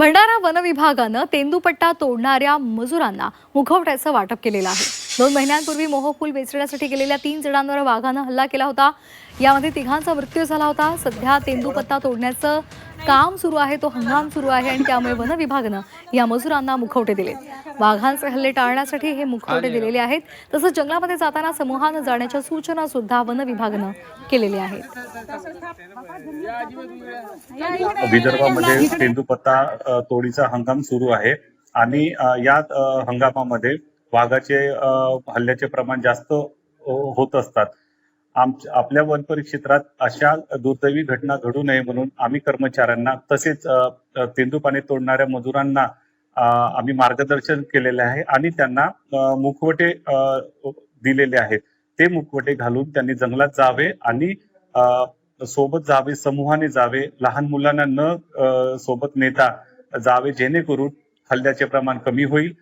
Bhandara one विभागानं तेंदूपट्टा तोडणाऱ्या मजुरांना मुखवट्याचं वाटप केलेलं आहे। 2 महिन्यांपूर्वी मोहफूल वेचण्यासाठी गेलेल्या 3 जणांवर वाघानं हल्ला केला होता। यामध्ये तिघांचा मृत्यू झाला होता। सध्या तेंदूपट्टा तोडण्याचं काम सुरू आहे, तो हंगाम सुरू आहे आणि त्यामुळे वन विभागानं या मजुरांना मुखवटे दिले। वाघांचे हल्ले टाळण्यासाठी हे मुखवटे दिलेले आहेत। तसंच जंगलामध्ये जाताना समूहानं जाण्याच्या सूचना सुद्धा वन विभागानं केलेल्या आहेत। विदर्भामध्ये तेंदूपत्ता तोडीचा हंगाम सुरू आहे आणि या हंगामामध्ये वाघाचे हल्ल्याचे प्रमाण जास्त होत असतात। आपल्या वन परिक्षेत्रात अशा दुर्दैवी घटना घडू नये म्हणून आम्ही कर्मचाऱ्यांना तसेच तेंदूपाने तोडणाऱ्या मजुरांना आम्ही मार्गदर्शन केलेले आहे आणि त्यांना मुखवटे दिलेले आहेत। ते मुखवटे घालून त्यांनी जंगलात जावे आणि सोबत जावे, समूहाने जावे, लहान मुलांना न सोबत नेता जावे, जेणेकरून हल्ल्याचे प्रमाण कमी होईल